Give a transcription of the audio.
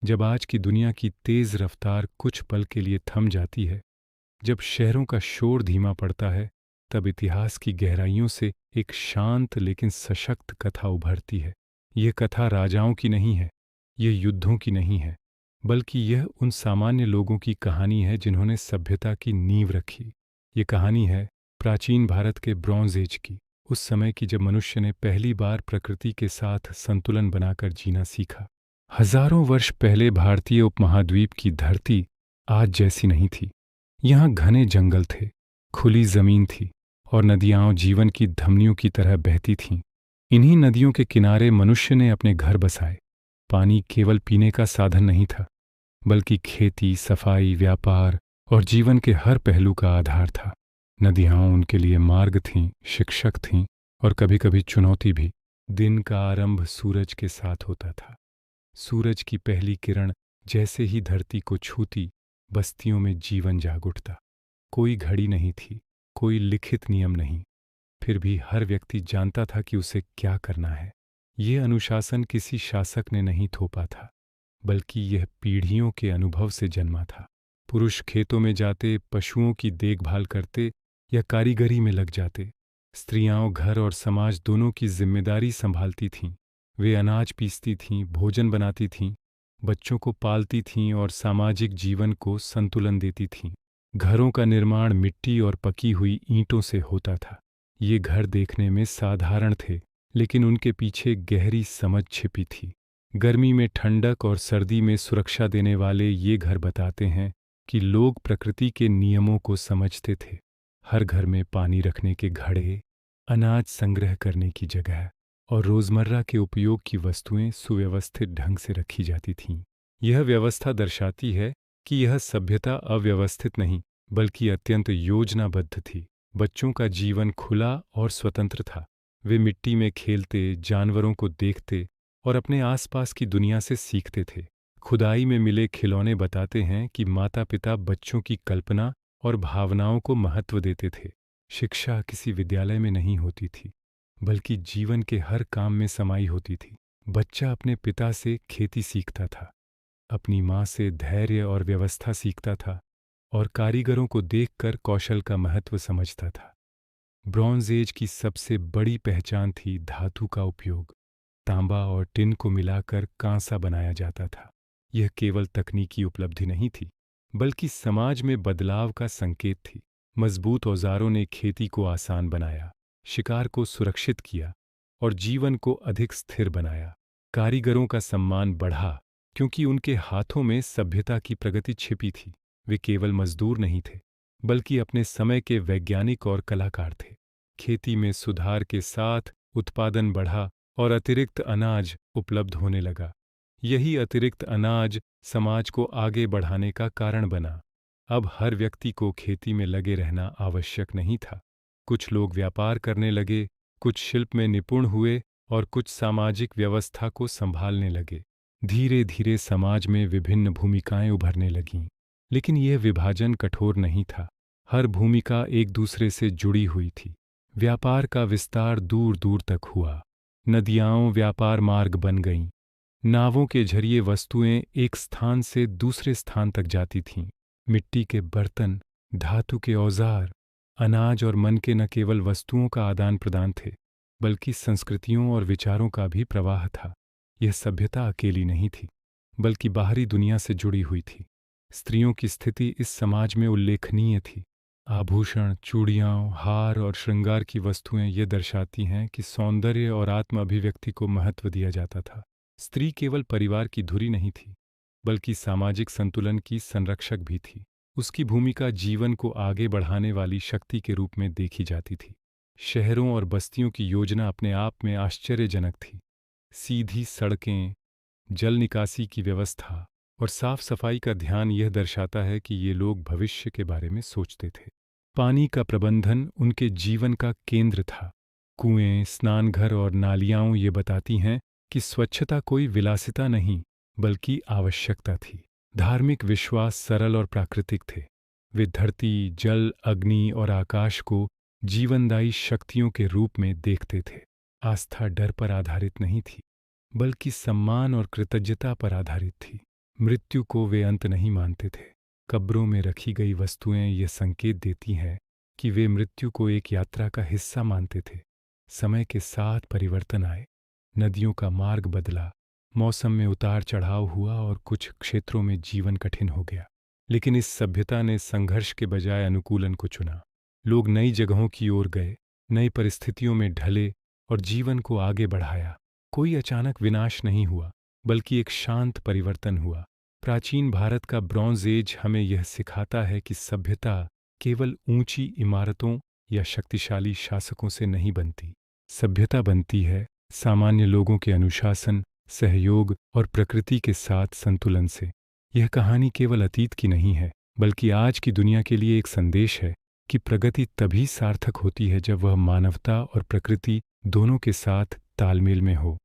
जब आज की दुनिया की तेज रफ्तार कुछ पल के लिए थम जाती है, जब शहरों का शोर धीमा पड़ता है, तब इतिहास की गहराइयों से एक शांत लेकिन सशक्त कथा उभरती है। यह कथा राजाओं की नहीं है, यह युद्धों की नहीं है, बल्कि यह उन सामान्य लोगों की कहानी है जिन्होंने सभ्यता की नींव रखी। ये कहानी है प्राचीन भारत के ब्रॉन्ज एज की, उस समय की जब मनुष्य ने पहली बार प्रकृति के साथ संतुलन बनाकर जीना सीखा। हजारों वर्ष पहले भारतीय उपमहाद्वीप की धरती आज जैसी नहीं थी। यहाँ घने जंगल थे, खुली जमीन थी और नदियाँ जीवन की धमनियों की तरह बहती थीं। इन्हीं नदियों के किनारे मनुष्य ने अपने घर बसाए। पानी केवल पीने का साधन नहीं था, बल्कि खेती, सफाई, व्यापार और जीवन के हर पहलू का आधार था। नदियाँ उनके लिए मार्ग थीं, शिक्षक थीं और कभी-कभी चुनौती भी। दिन का आरंभ सूरज के साथ होता था। सूरज की पहली किरण जैसे ही धरती को छूती, बस्तियों में जीवन जाग उठता। कोई घड़ी नहीं थी, कोई लिखित नियम नहीं, फिर भी हर व्यक्ति जानता था कि उसे क्या करना है। ये अनुशासन किसी शासक ने नहीं थोपा था, बल्कि यह पीढ़ियों के अनुभव से जन्मा था। पुरुष खेतों में जाते, पशुओं की देखभाल करते या कारीगरी में लग जाते। स्त्रियां घर और समाज दोनों की जिम्मेदारी संभालती थीं। वे अनाज पीसती थीं, भोजन बनाती थीं, बच्चों को पालती थीं और सामाजिक जीवन को संतुलन देती थीं। घरों का निर्माण मिट्टी और पकी हुई ईंटों से होता था। ये घर देखने में साधारण थे, लेकिन उनके पीछे गहरी समझ छिपी थी। गर्मी में ठंडक और सर्दी में सुरक्षा देने वाले ये घर बताते हैं कि लोग प्रकृति के नियमों को समझते थे। हर घर में पानी रखने के घड़े, अनाज संग्रह करने की जगह और रोजमर्रा के उपयोग की वस्तुएं सुव्यवस्थित ढंग से रखी जाती थीं। यह व्यवस्था दर्शाती है कि यह सभ्यता अव्यवस्थित नहीं, बल्कि अत्यंत योजनाबद्ध थी। बच्चों का जीवन खुला और स्वतंत्र था। वे मिट्टी में खेलते, जानवरों को देखते और अपने आसपास की दुनिया से सीखते थे। खुदाई में मिले खिलौने बताते हैं कि माता-पिता बच्चों की कल्पना और भावनाओं को महत्व देते थे। शिक्षा किसी विद्यालय में नहीं होती थी, बल्कि जीवन के हर काम में समाई होती थी। बच्चा अपने पिता से खेती सीखता था, अपनी माँ से धैर्य और व्यवस्था सीखता था और कारीगरों को देखकर कौशल का महत्व समझता था। ब्रॉन्ज एज की सबसे बड़ी पहचान थी धातु का उपयोग। तांबा और टिन को मिलाकर कांसा बनाया जाता था। यह केवल तकनीकी उपलब्धि नहीं थी, बल्कि समाज में बदलाव का संकेत थी। मजबूत औजारों ने खेती को आसान बनाया, शिकार को सुरक्षित किया और जीवन को अधिक स्थिर बनाया। कारीगरों का सम्मान बढ़ा क्योंकि उनके हाथों में सभ्यता की प्रगति छिपी थी। वे केवल मजदूर नहीं थे, बल्कि अपने समय के वैज्ञानिक और कलाकार थे। खेती में सुधार के साथ उत्पादन बढ़ा और अतिरिक्त अनाज उपलब्ध होने लगा। यही अतिरिक्त अनाज समाज को आगे बढ़ाने का कारण बना। अब हर व्यक्ति को खेती में लगे रहना आवश्यक नहीं था। कुछ लोग व्यापार करने लगे, कुछ शिल्प में निपुण हुए और कुछ सामाजिक व्यवस्था को संभालने लगे। धीरे धीरे समाज में विभिन्न भूमिकाएं उभरने लगीं, लेकिन यह विभाजन कठोर नहीं था। हर भूमिका एक दूसरे से जुड़ी हुई थी। व्यापार का विस्तार दूर दूर तक हुआ। नदियाँ व्यापार मार्ग बन गईं। नावों के जरिए वस्तुएं एक स्थान से दूसरे स्थान तक जाती थीं। मिट्टी के बर्तन, धातु के औजार, अनाज और मन के न केवल वस्तुओं का आदान प्रदान थे, बल्कि संस्कृतियों और विचारों का भी प्रवाह था। यह सभ्यता अकेली नहीं थी, बल्कि बाहरी दुनिया से जुड़ी हुई थी। स्त्रियों की स्थिति इस समाज में उल्लेखनीय थी। आभूषण, चूड़ियाँ, हार और श्रृंगार की वस्तुएं ये दर्शाती हैं कि सौंदर्य और आत्म अभिव्यक्ति को महत्व दिया जाता था। स्त्री केवल परिवार की धुरी नहीं थी, बल्कि सामाजिक संतुलन की संरक्षक भी थी। उसकी भूमिका जीवन को आगे बढ़ाने वाली शक्ति के रूप में देखी जाती थी। शहरों और बस्तियों की योजना अपने आप में आश्चर्यजनक थी। सीधी सड़कें, जल निकासी की व्यवस्था और साफ सफाई का ध्यान यह दर्शाता है कि ये लोग भविष्य के बारे में सोचते थे। पानी का प्रबंधन उनके जीवन का केंद्र था। कुएं, स्नानघर और नालियाँ ये बताती हैं कि स्वच्छता कोई विलासिता नहीं, बल्कि आवश्यकता थी। धार्मिक विश्वास सरल और प्राकृतिक थे। वे धरती, जल, अग्नि और आकाश को जीवनदायी शक्तियों के रूप में देखते थे। आस्था डर पर आधारित नहीं थी, बल्कि सम्मान और कृतज्ञता पर आधारित थी। मृत्यु को वे अंत नहीं मानते थे। कब्रों में रखी गई वस्तुएं ये संकेत देती हैं कि वे मृत्यु को एक यात्रा का हिस्सा मानते थे। समय के साथ परिवर्तन आए, नदियों का मार्ग बदला, मौसम में उतार चढ़ाव हुआ और कुछ क्षेत्रों में जीवन कठिन हो गया। लेकिन इस सभ्यता ने संघर्ष के बजाय अनुकूलन को चुना। लोग नई जगहों की ओर गए, नई परिस्थितियों में ढले और जीवन को आगे बढ़ाया। कोई अचानक विनाश नहीं हुआ, बल्कि एक शांत परिवर्तन हुआ। प्राचीन भारत का ब्रॉन्ज एज हमें यह सिखाता है कि सभ्यता केवल ऊंची इमारतों या शक्तिशाली शासकों से नहीं बनती। सभ्यता बनती है सामान्य लोगों के अनुशासन, सहयोग और प्रकृति के साथ संतुलन से। यह कहानी केवल अतीत की नहीं है, बल्कि आज की दुनिया के लिए एक संदेश है कि प्रगति तभी सार्थक होती है जब वह मानवता और प्रकृति दोनों के साथ तालमेल में हो।